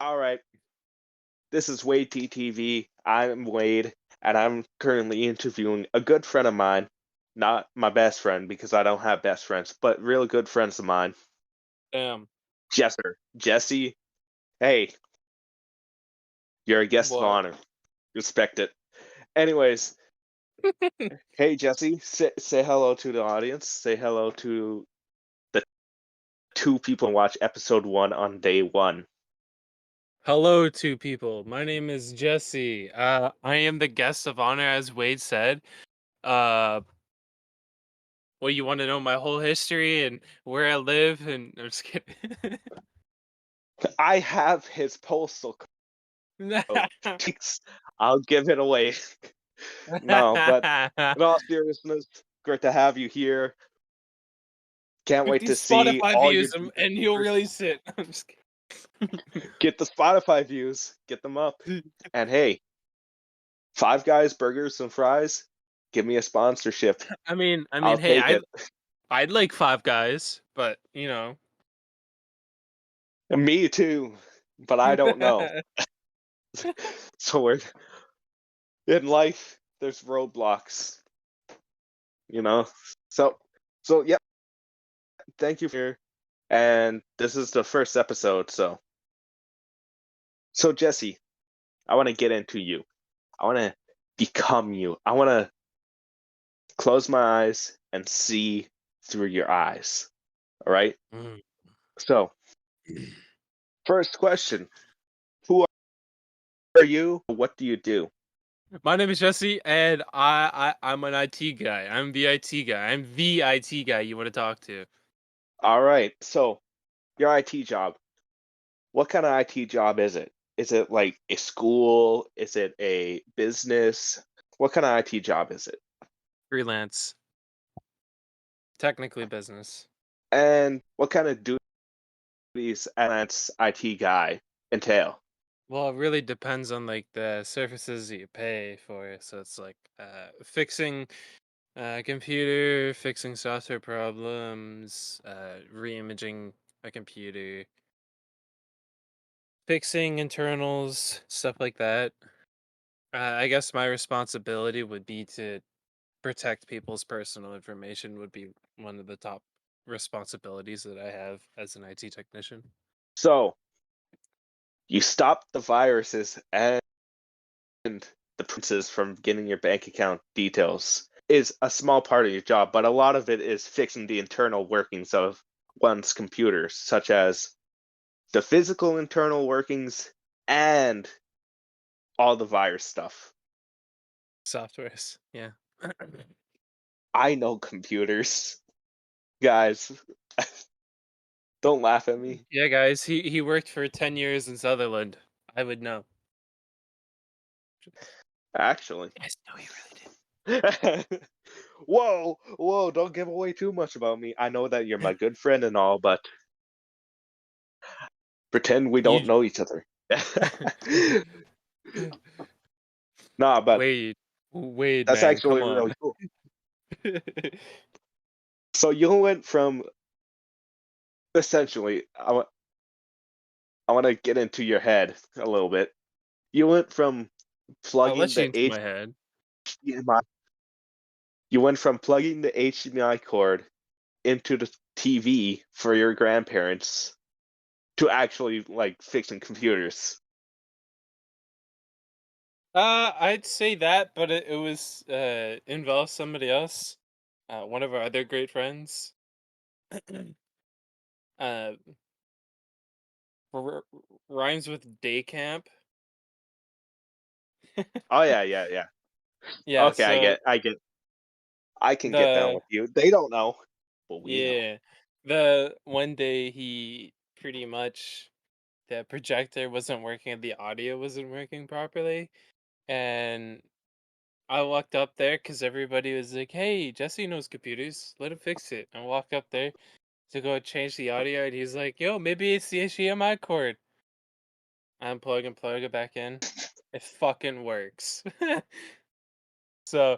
All right, this is Wade TTV. I'm Wade, and I'm currently interviewing a good friend of mine, not my best friend because I don't have best friends, but real good friends of mine, Damn. Jesse. Hey, you're a guest of What? honor. Respect it. Anyways, hey Jesse, say hello to the audience. Say hello to the two people who watch episode one on day one. Hello, two people. My name is Jesse. I am the guest of honor, as Wade said. Uh, well, you want to know my whole history and where I live? And I'm just kidding. I have his postal code. I'll give it away. No, but in all seriousness, great to have you here. Can't wait 50 to see Spotify all your views, deep and he'll secrets. release it. I'm just Get the Spotify views, get them up. kidding. And hey, Five Guys burgers and fries, give me a sponsorship. I mean, I'll hey, take I'd it. I'd like Five Guys, but you know. Me too, but I don't know. So we're in life. There's roadblocks, you know. So, yep. Thank you for here. And this is the first episode. So Jesse, I want to get into you. I want to become you. I want to close my eyes and see through your eyes. All right. Mm. So, first question: who are you? What do you do? My name is Jesse, and I'm an IT guy. I'm the IT guy. I'm the IT guy you want to talk to. All right. So, your IT job. What kind of IT job is it? Is it like a school? Is it a business? What kind of IT job is it? Freelance, technically business. And what kind of duties an IT guy entail? Well, it really depends on like the services that you pay for. So it's like fixing computer, fixing software problems, re-imaging a computer, fixing internals, stuff like that. I guess my responsibility would be to protect people's personal information would be one of the top responsibilities that I have as an IT technician. So, you stop the viruses and the princes from getting your bank account details is a small part of your job, but a lot of it is fixing the internal workings of one's computers, such as the physical internal workings and all the virus stuff. Softwares, yeah. I know computers. Guys, don't laugh at me. Yeah, guys, he worked for 10 years in Sutherland. I would know. Actually. Yes, no, he really did. Whoa, don't give away too much about me. I know that you're my good friend and all, but pretend we don't You know each other. Nah, but Wade, Wade, that's man, actually come on. really cool. So you went from essentially, I want to get into your head a little bit. You went from I'll plugging let you the into my head. HDMI. You went from plugging the HDMI cord into the TV for your grandparents to actually like fixing computers. I'd say that, but it was involves somebody else. One of our other great friends. uh, r- rhymes with day camp. Oh yeah. Yeah, Okay, so I can get down the with you. They don't know, but we know. yeah, the one day he pretty much the projector wasn't working and the audio wasn't working properly, and I walked up there because everybody was like, "Hey, Jesse knows computers. Let him fix it." I walk up there to go change the audio, and he's like, "Yo, maybe it's the HDMI cord." Unplug and plug it back in. It fucking works. So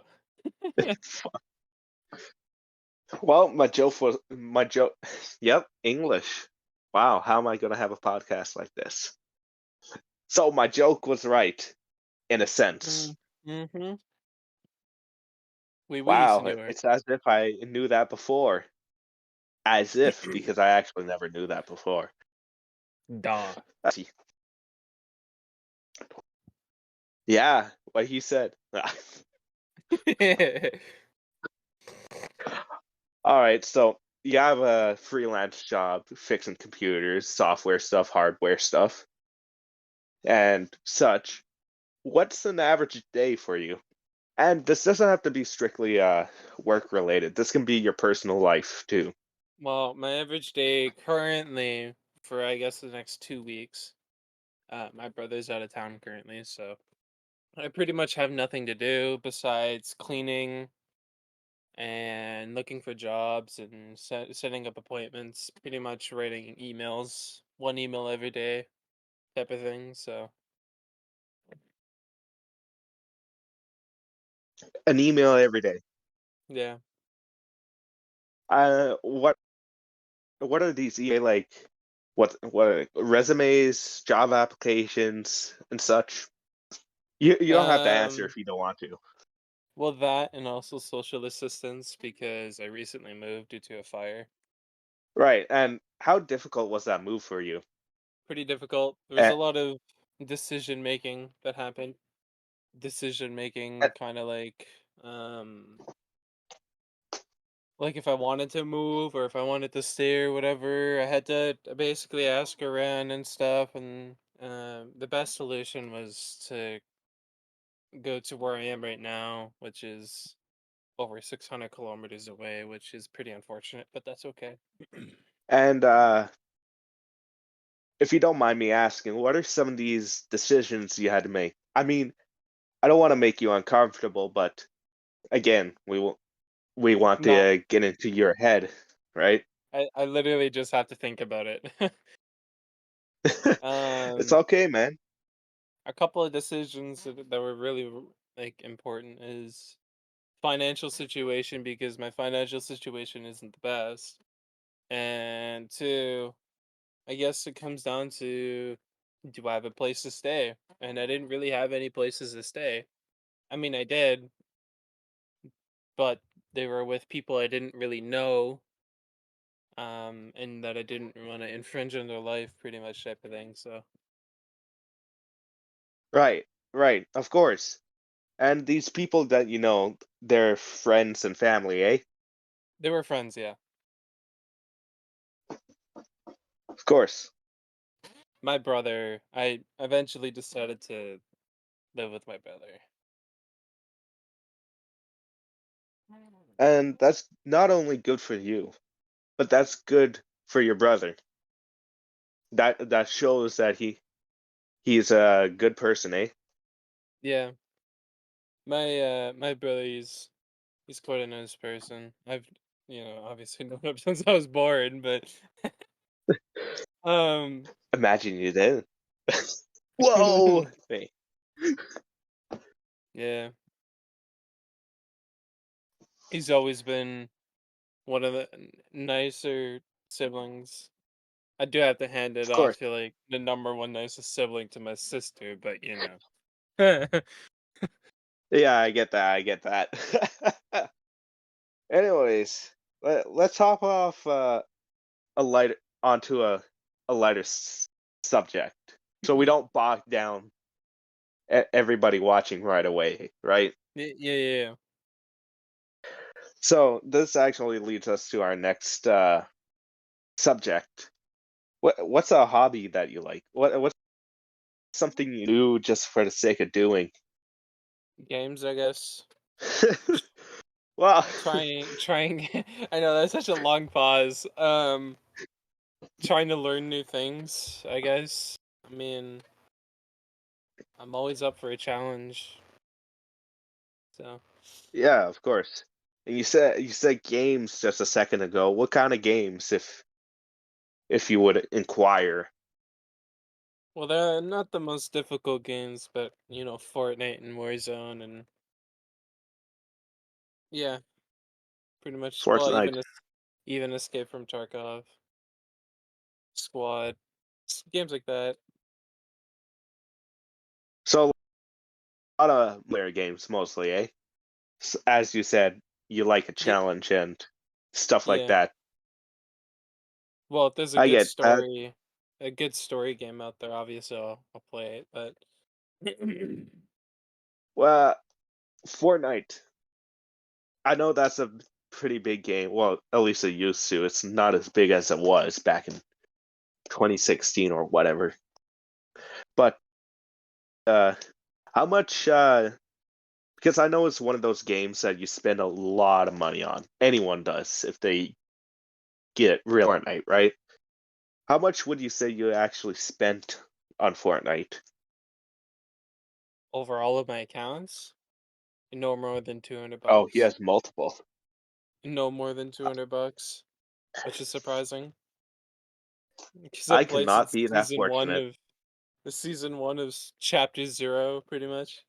Well, my joke. Yep, English. Wow, how am I gonna have a podcast like this? So my joke was right, in a sense. Mm-hmm. Oui, Wow, senor. it's as if I knew that before. As if, because I actually never knew that before. Duh. See. Yeah, what he said. All right, so you have a freelance job fixing computers, software stuff, hardware stuff, and such. What's an average day for you? And this doesn't have to be strictly work related. This can be your personal life too. Well, my average day currently for I guess the next 2 weeks. My brother's out of town currently, so I pretty much have nothing to do besides cleaning and looking for jobs and setting up appointments. Pretty much writing emails, one email every day, type of thing. So An email every day. yeah. What are these EA like? What are resumes, job applications, and such? You don't have to answer Um. if you don't want to. Well, that and also social assistance because I recently moved due to a fire. Right. And how difficult was that move for you? Pretty difficult. There was And, a lot of decision making that happened. Decision making, and kind of like if I wanted to move or if I wanted to stay or whatever, I had to basically ask around and stuff. And the best solution was to go to where I am right now, which is over 600 kilometers away, which is pretty unfortunate, but that's okay. and if you don't mind me asking, what are some of these decisions you had to make? I mean, I don't want to make you uncomfortable, but again, we want No, to get into your head, right? I literally just have to think about it. It's um, okay, man. a couple of decisions that were really like important is financial situation because my financial situation isn't the best. And two, I guess it comes down to do I have a place to stay? And I didn't really have any places to stay. I mean, I did, but they were with people I didn't really know, and that I didn't want to infringe on their life, pretty much type of thing. So Right, right, of course. And these people that you know, they're friends and family, eh? they were friends, yeah. Of course. My brother, I eventually decided to live with my brother. And that's not only good for you, but that's good for your brother. That shows that he's a good person, eh? Yeah, my brother, he's quite a nice person. I've obviously known him since I was born, but um Imagine you did. Whoa! Hey. yeah, he's always been one of the nicer siblings. I do have to hand it Of course. off to like the number one nicest sibling to my sister, but know. Yeah, I get that. I get that. Anyways, let's hop off a lighter onto a lighter subject, so we don't bog down everybody watching right away, right? Yeah. So this actually leads us to our next subject. What's a hobby that you like? What's something you do just for the sake of doing? Games, I guess. Well, Trying. I know that's such a long pause. Trying to learn new things, I guess. I mean, I'm always up for a challenge. So, yeah, of course. And you said games just a second ago. What kind of games, if you would inquire? well, they're not the most difficult games, but Fortnite and Warzone and yeah, pretty much. Well, Fortnite. even Escape from Tarkov, Squad, games like that. So a lot of player games mostly, eh? As you said, you like a Yeah, challenge and stuff like yeah. that. Well, if there's I get that. a good story game out there, obviously I'll play it. But Well, Fortnite. I know that's a pretty big game. Well, at least it used to. It's not as big as it was back in 2016 or whatever. But uh, how much? Because I know it's one of those games that you spend a lot of money on. Anyone does if they get real Fortnite, right? How much would you say you actually spent on Fortnite? over all of my accounts, no more than 200 Oh, he bucks. has multiple. No more than 200 bucks, which is surprising because I I played cannot since be that fortunate. season one of chapter 0 pretty much.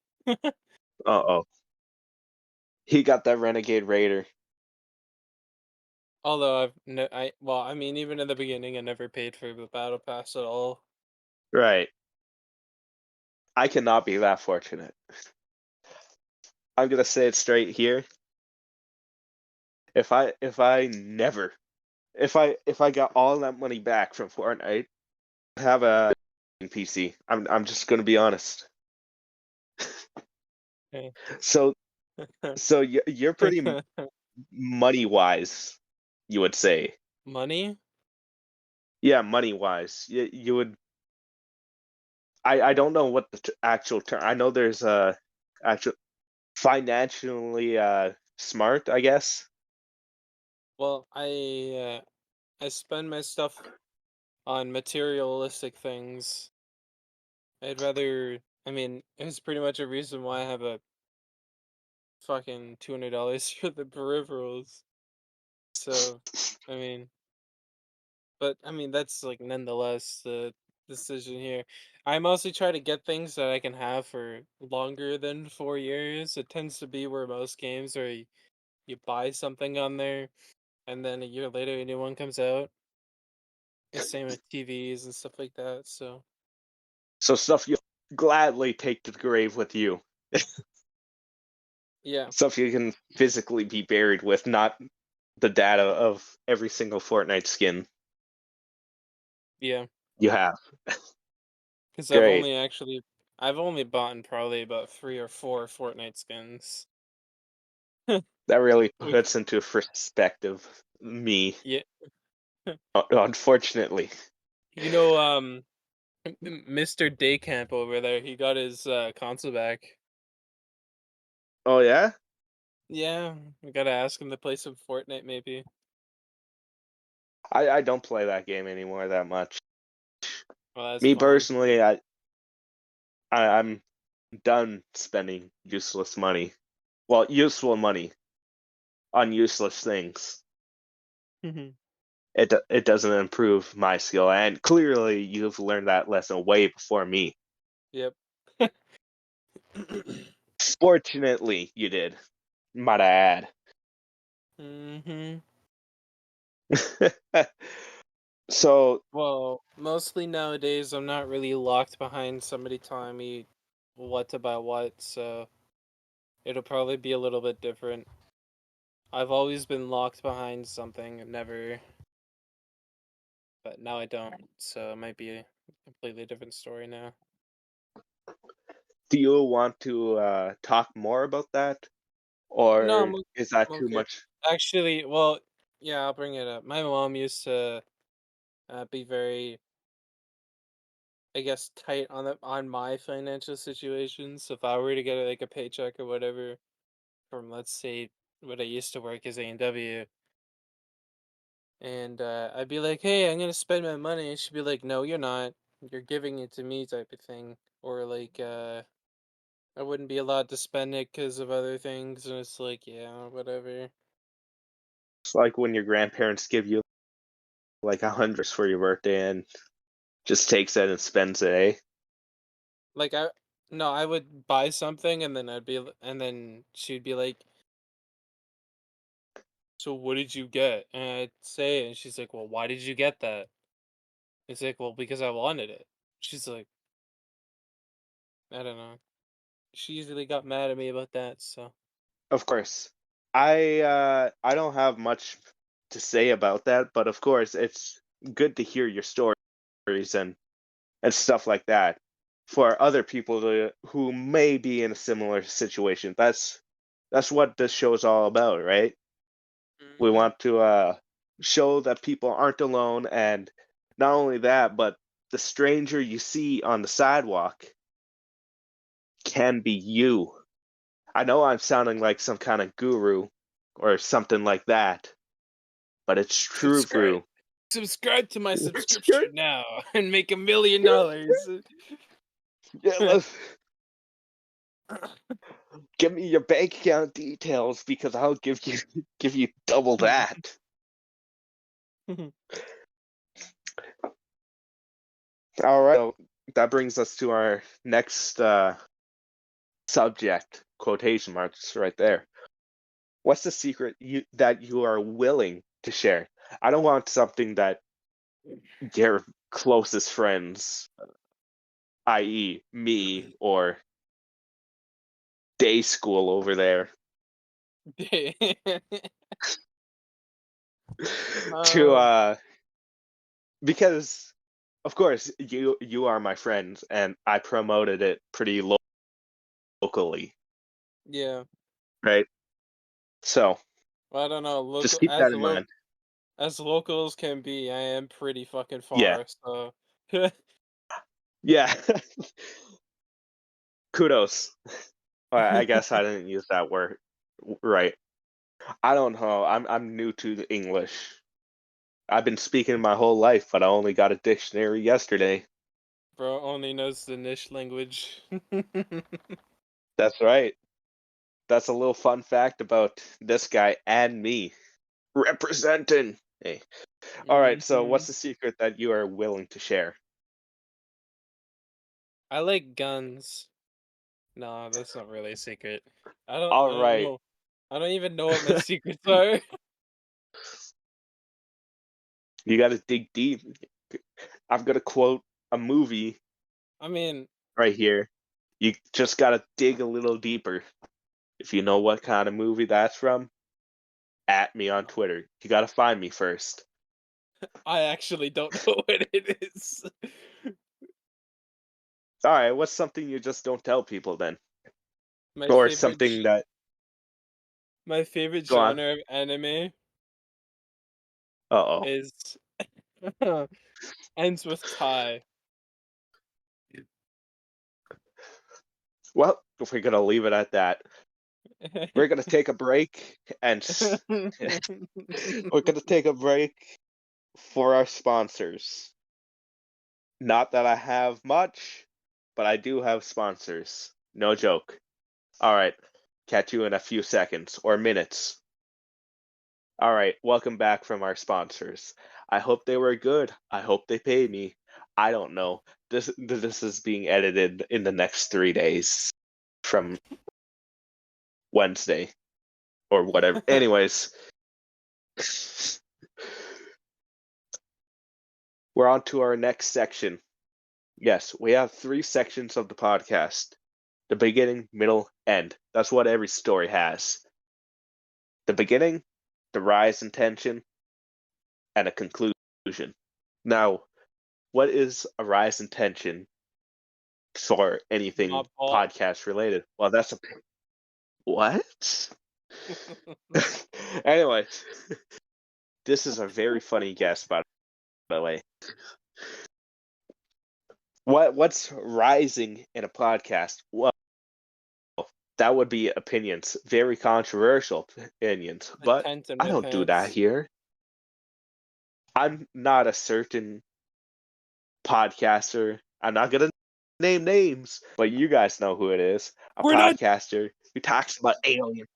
Uh-oh. He got that Renegade Raider. Although I mean even in the beginning I never paid for the battle pass at all. Right. I cannot be that fortunate. I'm gonna say it straight here. If I never if I got all that money back from Fortnite, I'd have a PC. I'm just gonna be honest. Okay. So so you're pretty money wise, you would say. Money? Yeah, money wise. You would. I don't know what the actual term. I know there's a actual financially smart, I guess. Well, I spend my stuff on materialistic things. I mean, it's pretty much a reason why I have a fucking $200 for the peripherals. So, I mean, but I mean that's like nonetheless the decision here. I mostly try to get things that I can have for longer than 4 years. It tends to be where most games are you buy something on there and then a year later a new one comes out. The same with TVs and stuff like that. So So stuff you gladly take to the grave with you. yeah, Stuff you can physically be buried with, not the data of every single Fortnite skin yeah. you have. Because Great. I've only bought probably about 3 or 4 Fortnite skins. That really Which puts into perspective me, yeah, unfortunately. you know, Mr. Daycamp over there, he got his console back. Oh yeah? Yeah, we gotta ask him to play some Fortnite maybe. I don't play that game anymore that much. Well, that's Me fine. personally, I'm done spending useless money. Well, useful money on useless things. It doesn't improve my skill, and clearly you've learned that lesson way before me. Yep. Fortunately, you did. Might I hmm add. So Well, mostly nowadays I'm not really locked behind somebody telling me what to buy what, so it'll probably be a little bit different. I've always been locked behind something, never, but now I don't, so it might be a completely different story now. do you want to talk more about that, No, or is that I'm too okay. much? Actually, well, yeah, I'll bring it up. My mom used to be very, I guess, tight on my financial situations. So if I were to get like a paycheck or whatever from, let's say, what I used to work as A&W, and I'd be like, "Hey, I'm gonna spend my money," and she'd be like, "No, you're not. You're giving it to me," type of thing, or like, I wouldn't be allowed to spend it because of other things, and it's like, yeah, whatever. It's like when your grandparents give you like 100 for your birthday and just takes it and spends it, eh? Like no, I would buy something and then and then she'd be like, "So what did you get?" And I'd say, and she's like, "Well, why did you get that?" It's like, "Well, because I wanted it." She's like, I don't know. She usually got mad at me about that, so. Of course. I don't have much to say about that, but of course it's good to hear your stories and stuff like that for other people who may be in a similar situation. That's what this show is all about, right? We Mhm. want to show that people aren't alone, and not only that, but the stranger you see on the sidewalk can be you. I know I'm sounding like some kind of guru or something like that, but it's Subscribe. true. Subscribe to my Sure. subscription now and make $1 million. Yeah, give me your bank account details because I'll give you double that. All right, so that brings us to our next subject, quotation marks right there. What's the secret that you are willing to share? I don't want something that your closest friends, i.e., me or day school over there, to um, because of course you are my friends and I promoted it pretty locally, yeah. right? So Well, I don't know. just Local keep that in mind. as local as can be, I am pretty fucking Yeah, far. So yeah. Kudos. I guess I didn't use that word right. I don't know. I'm new to the English. I've been speaking my whole life, but I only got a dictionary yesterday. bro only knows the niche language. That's right. That's a little fun fact about this guy and me. Representing. Hey. All right, so Mhm. what's the secret that you are willing to share? I like guns. No, that's not really a secret. I All don't right. know. I don't even know what my secrets are. You got to dig deep. I'm going to quote a movie I mean, right here. You just got to dig a little deeper. If you know what kind of movie that's from, at me on Twitter. You got to find me first. I actually don't know what it is. All right, what's something you just don't tell people then? My Or favorite something that my favorite go on. genre of anime Uh-oh. is ends with tie. Well, if we're going to leave it at that, we're going to take a break and we're going to take a break for our sponsors. Not that I have much, but I do have sponsors. No joke. All right. Catch you in a few seconds or minutes. All right. Welcome back from our sponsors. I hope they were good. I hope they paid me. I don't know. This is being edited in the next 3 days from Wednesday or whatever. Anyways, we're on to our next section. Yes, we have 3 sections of the podcast: the beginning, middle, end. That's what every story has. The beginning, the rise in tension, and a conclusion. Now, what is a rise in tension for anything My ball. podcast related? Well, that's a what? Anyways, this is a very funny guess, by the way. What's rising in a podcast? Well, that would be opinions, very controversial opinions, My but tent in I my don't do that pants. here. I'm not a certain podcaster. I'm not gonna name names, but you guys know who it is. A We're not podcaster who talks about aliens.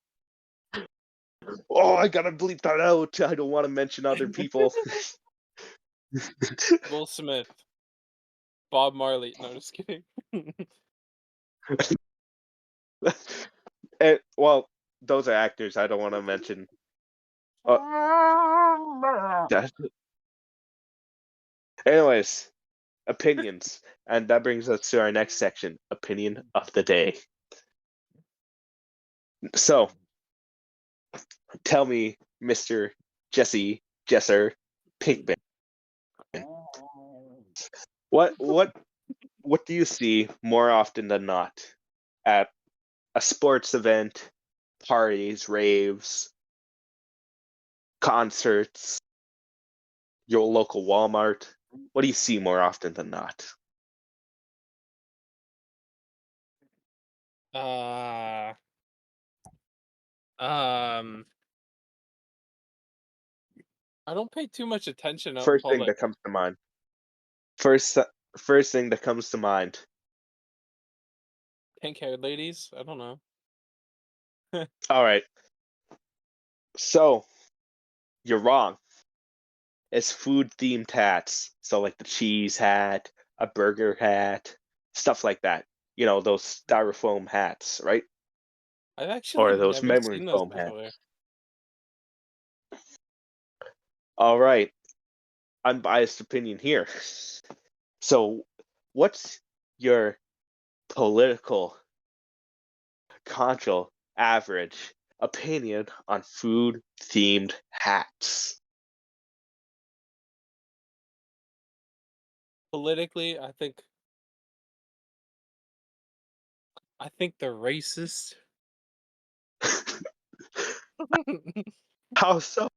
Oh, I gotta bleep that out. I don't want to mention other people. Will Smith, Bob Marley. No, just kidding. Well, those are actors. I don't want to mention. Uh, that. Anyways, opinions. And that brings us to our next section, opinion of the day. So, tell me, Mr. Jesser Pinkman, what do you see more often than not at a sports event, parties, raves, concerts, your local Walmart? What do you see more often than not? Uh, um, I don't pay too much attention out in First thing public. that comes to mind. First thing that comes to mind. Pink-haired ladies. I don't know. All right. So, you're wrong. It's food themed hats. So like the cheese hat, a burger hat, stuff like that. You know, those styrofoam hats, right? I've actually Or those never memory seen those foam hats. before. All right. Unbiased opinion here. So, what's your political, controversial, average opinion on food themed hats? Politically, I think they're racist. How so?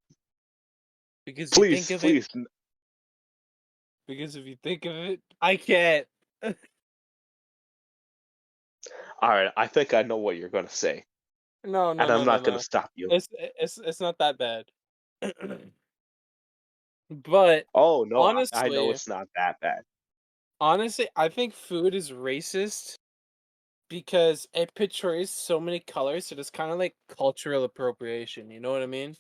Because you think Please, of it. please. Because if you think of it, I can't. All right, I think I know what you're going to say, No, no, and I'm no, no, not going no. to stop you. It's not that bad. But Oh, no, I know honestly, it's not that bad. I think food is racist because it portrays so many colors that it's kind of like cultural appropriation. You know what I mean?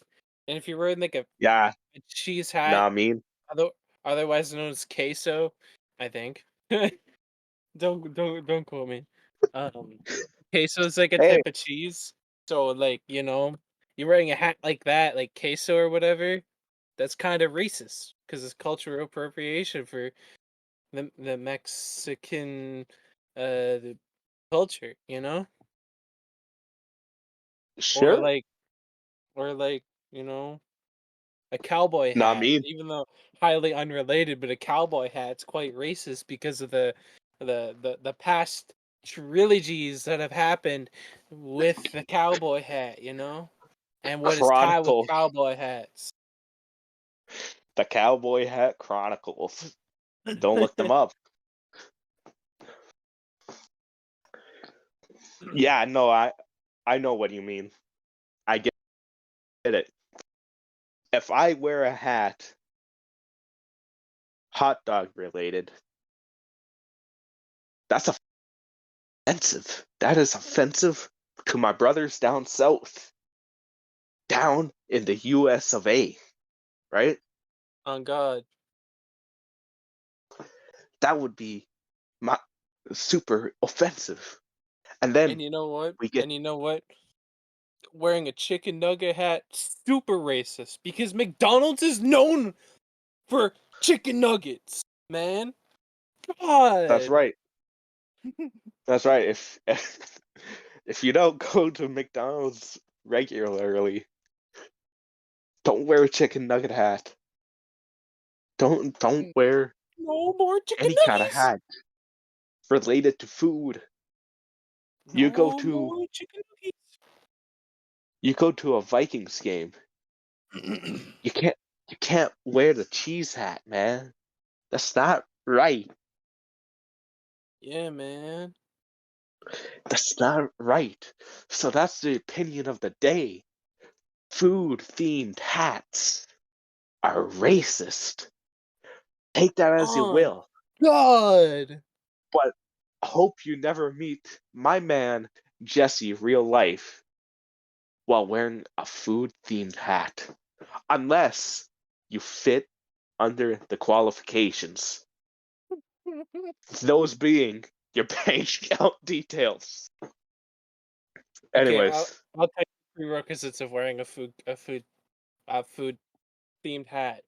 And if you're wearing like a Yeah, cheese nah, hat, I mean, other, otherwise known as queso, I think. Don't quote me. Um, Queso is like a hey, type of cheese. So like, you're wearing a hat like that, like queso or whatever, that's kind of racist because it's cultural appropriation for the Mexican the culture, you know? Or sure. like or like, you know, a cowboy Nah, I hat, mean, even though highly unrelated, but a cowboy hat's quite racist because of the past trilogies that have happened with the cowboy hat, and what is tied with Chronicles, cowboy hats. the Cowboy Hat Chronicles. Don't look them up. Yeah, no, I know what you mean. I get it. If I wear a hat, hot dog related, that's offensive. That is offensive to my brothers down south, down in the US of A, right? On God. That would be my super offensive. And And then you know what? we get And you know what? Wearing a chicken nugget hat, super racist because McDonald's is known for chicken nuggets, man. that's God. right. That's right. If you don't go to McDonald's regularly, don't wear a chicken nugget hat. Don't wear No more chicken any kind of nuggies. hat related to food. You go No to more chicken you go to a Vikings game. nuggies. You can't you can't wear the cheese hat, man. That's not right. Yeah, man. That's not right. So that's the opinion of the day. Food themed hats are racist. Take that as you On will. God. But I hope you never meet my man Jesse real life while wearing a food themed hat. Unless you fit under the qualifications. Those being your bank account details. Okay, I'll Anyways, I'll tell you the prerequisites of wearing a food themed hat.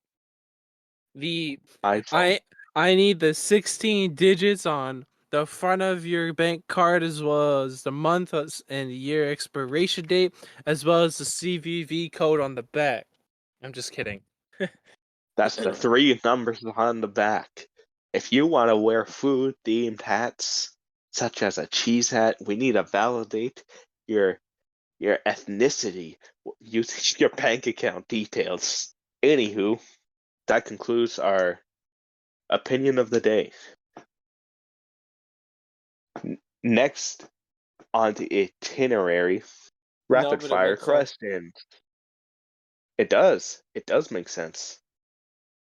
The I I I need the 16 digits on the front of your bank card, as well as the month and year expiration date, as well as the CVV code on the back. I'm just kidding. That's the 3 numbers on the back. If you want to wear food-themed hats, such as a cheese hat, we need to validate your ethnicity using your bank account details. Anywho, that concludes our opinion of the day. Next on the itinerary, rapid but it fire makes sense. questions. It does. It does make sense.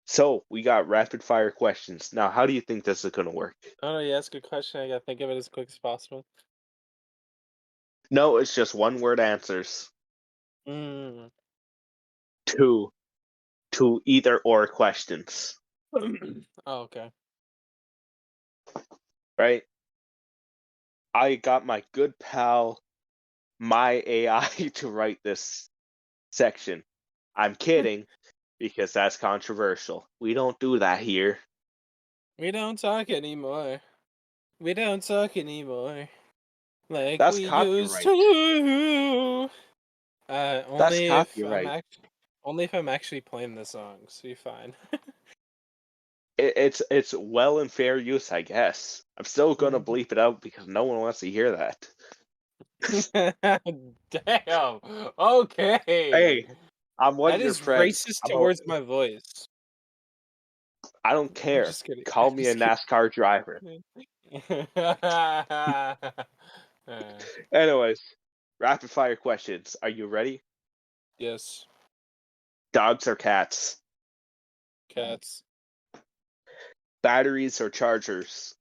So we got rapid fire questions. Now, how do you think this is going to work? Oh no, you ask a question, I gotta think of it as quick as possible. No, it's just one word answers. Mm. Two either or questions. Oh, okay. Right? I got my good pal, my AI, to write this section. I'm kidding, because that's controversial. We don't do that here. We don't talk anymore. We don't talk anymore. Like That's we used copyright. to. That's Only if copyright. I'm actually playing the song, so you're fine. It's well and fair use, I guess. I'm still gonna Mhm. bleep it out because no one wants to hear that. Damn. Okay. Hey, I'm one That of your is friends. racist towards my voice. I don't I'm care. just kidding. Call me a Just kidding. NASCAR driver. Uh, Anyways, rapid fire questions. Are you ready? yes, Dogs or cats? cats, Batteries or chargers?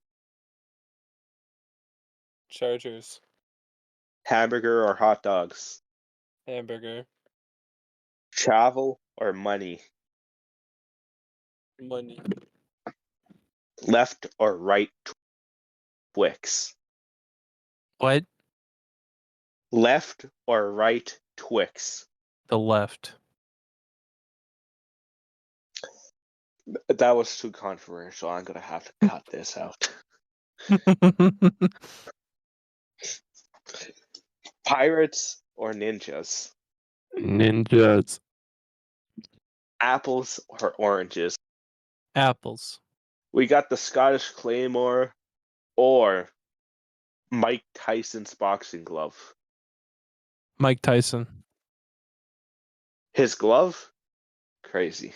chargers, Hamburger or hot dogs? hamburger, Travel or money? money, Left or right Twix? What? Left or right Twix? The left. That was too controversial. I'm gonna have to cut this out. Pirates or ninjas? Ninjas. Apples or oranges? Apples. We got the Scottish Claymore or Mike Tyson's boxing glove. Mike Tyson. His glove? Crazy.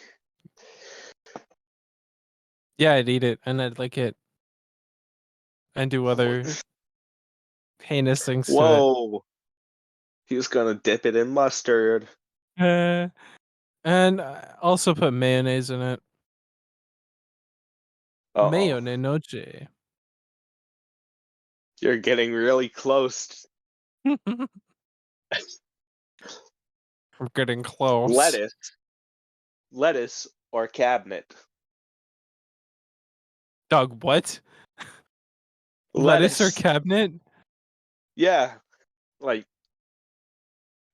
Yeah, I'd eat it and I'd lick it and do other heinous things to it. Whoa. He's gonna dip it in mustard. Uh, and also put mayonnaise in it. Uh-oh. Mayo de noche. You're getting really close. I'm getting close. Lettuce. Lettuce or cabinet? Doug, what? Lettuce or Lettuce. cabinet? Yeah. Like,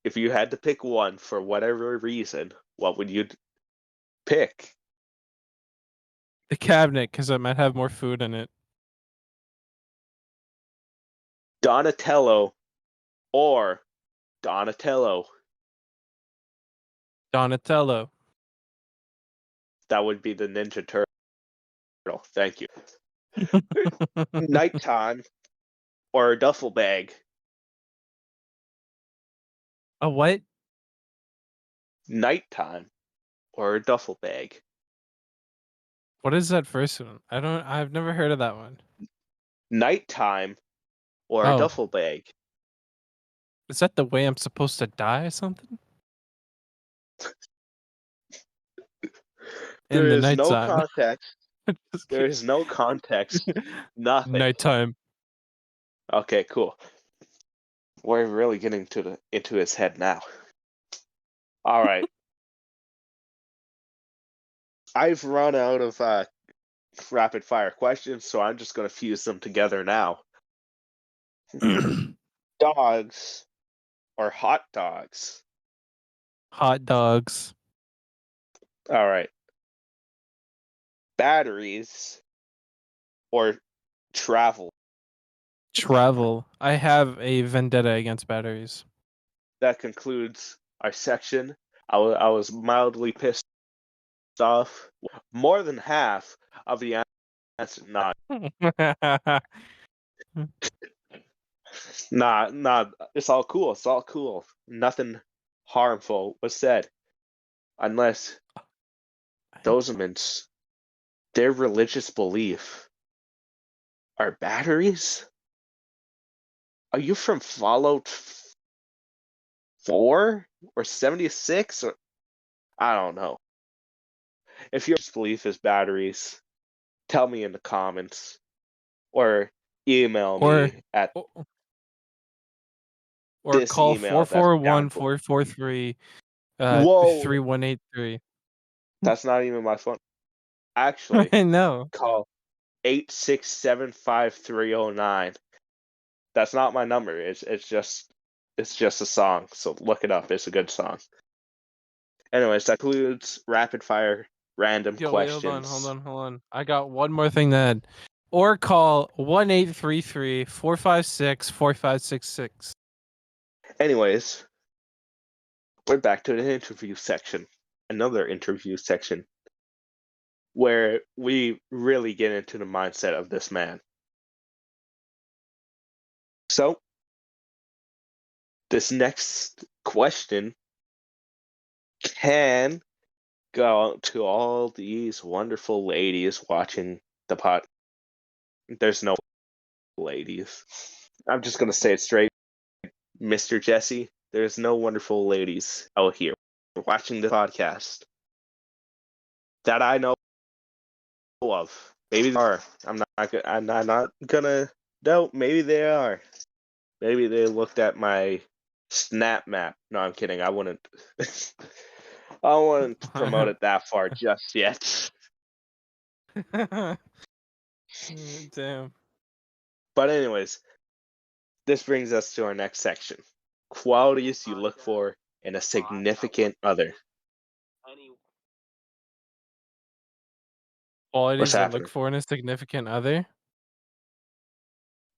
if you had to pick one for whatever reason, what would you pick? The cabinet, because it might have more food in it. Donatello or Donatello? Donatello. That would be the Ninja Turtle. Thank you. Nighttime or a duffel bag? A what? Nighttime or a duffel bag? What is that first one? I've never heard of that one. Nighttime or a Oh, duffel bag? is that the way I'm supposed to die or something? In There the is no nighttime. context. Just There kidding. is no context. Nothing. Nighttime. Okay, cool. We're really getting into his head now. All right. I've run out of rapid fire questions, so I'm just going to fuse them together now. Dogs or hot dogs? Hot dogs. All right. Batteries or travel? Travel. I have a vendetta against batteries. That concludes our section. I was mildly pissed off. More than half of the answer, nah. It's all cool. It's all cool. Nothing harmful was said, unless those elements, their religious belief, are batteries. Are you from Fallout 4 or 76? Or I don't know. If your belief is batteries, tell me in the comments or email or me at or this call email that's down 441-443 Whoa, 3183. that's not even my phone. Actually, I know. call 8675309. That's not my number. It's just a song. So look it up. It's a good song. Anyways, that concludes rapid fire random Yo, wait, questions. hold on. I got one more thing to add. Or call 1-833-456-4566. Anyways, we're back to the interview section. Another interview section where we really get into the mindset of this man. So, this next question can go out to all these wonderful ladies watching the pod. There's no ladies. I'm just going to say it straight. Mr. Jesse, there's no wonderful ladies out here watching the podcast that I know of. Maybe there are. I'm not gonna. No, maybe they are. Maybe they looked at my Snap map. No, I'm kidding. I wouldn't. I wouldn't promote it that far just yet. Damn. But anyways, this brings us to our next section. Qualities you look for in a significant other. Qualities I happening? look for in a significant other.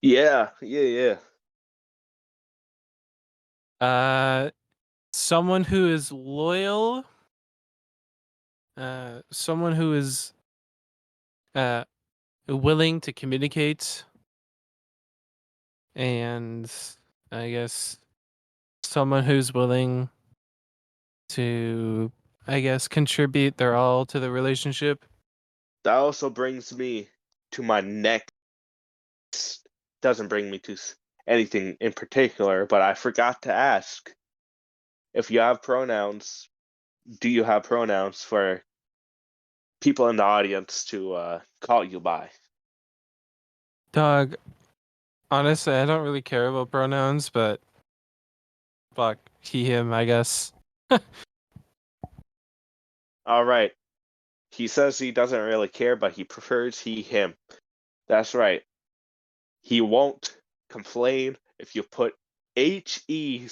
Yeah. Someone who is loyal. Someone who is willing to communicate, and I guess someone who's willing to, I guess, contribute their all to the relationship. That also brings me to my next. Doesn't bring me to anything in particular, but I forgot to ask if you have pronouns. Do you have pronouns for people in the audience to call you by? Dog, honestly, I don't really care about pronouns, but fuck, he, him, I guess. All right. He says he doesn't really care, but he prefers he, him. That's right. He won't complain if you put HE/LICOPTER.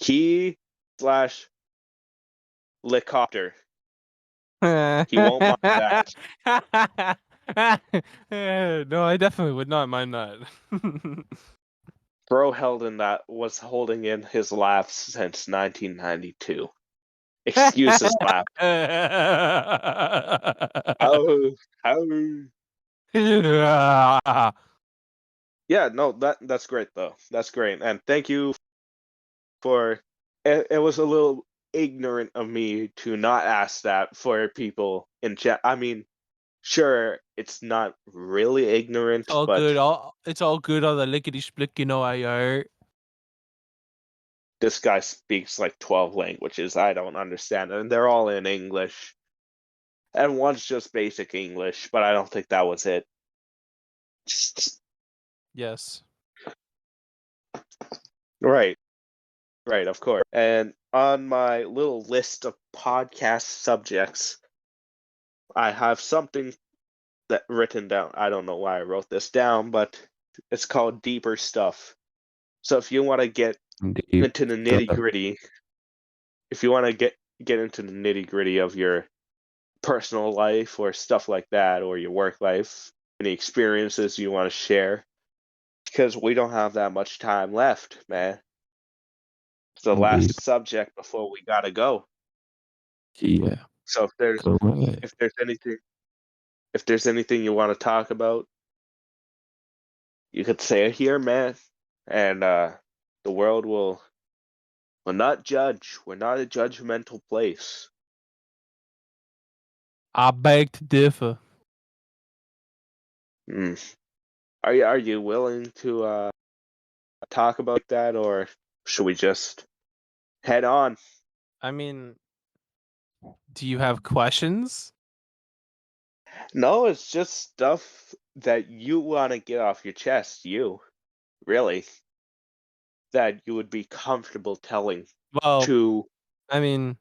He slash helicopter. He won't mind that. No, I definitely would not mind that. Bro was holding in his laughs since 1992. Excuse his laugh. Oh. Yeah, no, that's great though. That's great, and thank you for. It was a little ignorant of me to not ask that for people in chat. I mean, sure, it's not really ignorant, It's all but good. It's all good on the lickety split, you know. this guy speaks like 12 languages. I don't understand it, and they're all in English. And one's just basic English, but I don't think that was it. Yes. Right, of course. And on my little list of podcast subjects, I have something that written down. I don't know why I wrote this down, but it's called Deeper Stuff. So if you want to get into the nitty gritty, if you want to get into the nitty-gritty of your personal life or stuff like that, or your work life, any experiences you want to share, because we don't have that much time left, man. It's the Indeed. last subject before we gotta go. Yeah. So Go ahead. if there's anything you want to talk about, you could say it here, man. And the world will not judge. We're not a judgmental place. I beg to differ. Mm. Are you willing to talk about that, or should we just head on? I mean, do you have questions? No, it's just stuff that you want to get off your chest. You really that you would be comfortable telling Well, to I mean,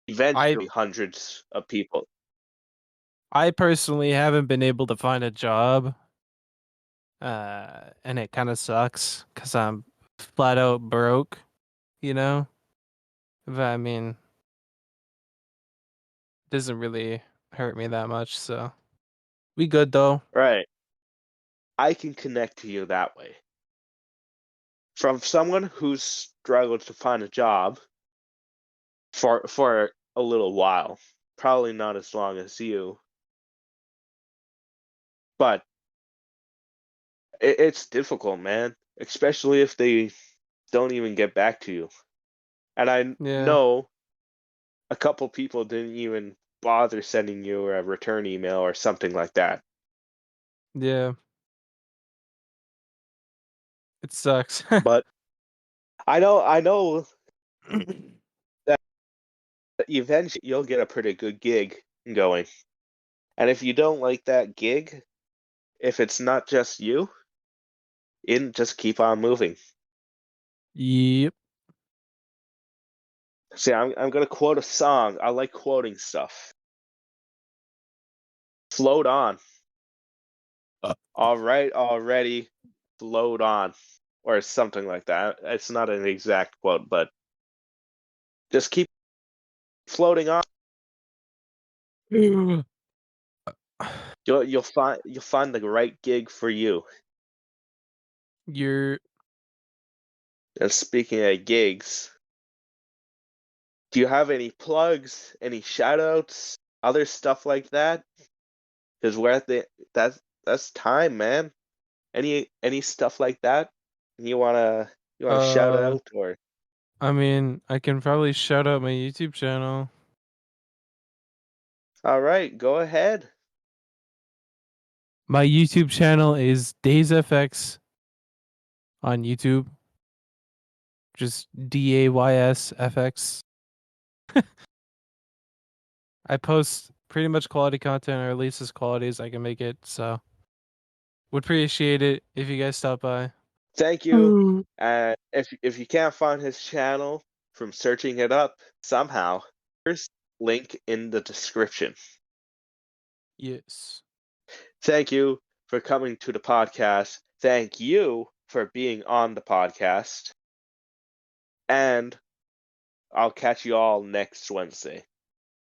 eventually hundreds of people. I personally haven't been able to find a job, and it kind of sucks because I'm flat out broke, you know? But I mean, it doesn't really hurt me that much, so we good though. Right. I can connect to you that way. From someone who's struggled to find a job for a little while. Probably not as long as you. But it's difficult, man. Especially if they don't even get back to you. And I Yeah. know a couple people didn't even bother sending you a return email or something like that. Yeah. It sucks. But I know that eventually you'll get a pretty good gig going. And if you don't like that gig, if it's not just you, just keep on moving. Yep. See, I'm gonna quote a song. I like quoting stuff. Float on. All right, already. Float on, or something like that. It's not an exact quote, but just keep floating on. You'll find the right gig for you. You're And speaking of gigs, do you have any plugs, any shout outs, other stuff like that? Because we're at that's time, man. Any stuff like that you wanna shout out, or I mean, I can probably shout out my YouTube channel. all right, go ahead. My YouTube channel is DaysFX on YouTube. Just DaysFX. I post pretty much quality content, or at least as quality as I can make it, so would appreciate it if you guys stop by. Thank you. And if you can't find his channel from searching it up somehow, there's link in the description. Yes. Thank you for coming to the podcast. Thank you for being on the podcast. And I'll catch you all next Wednesday.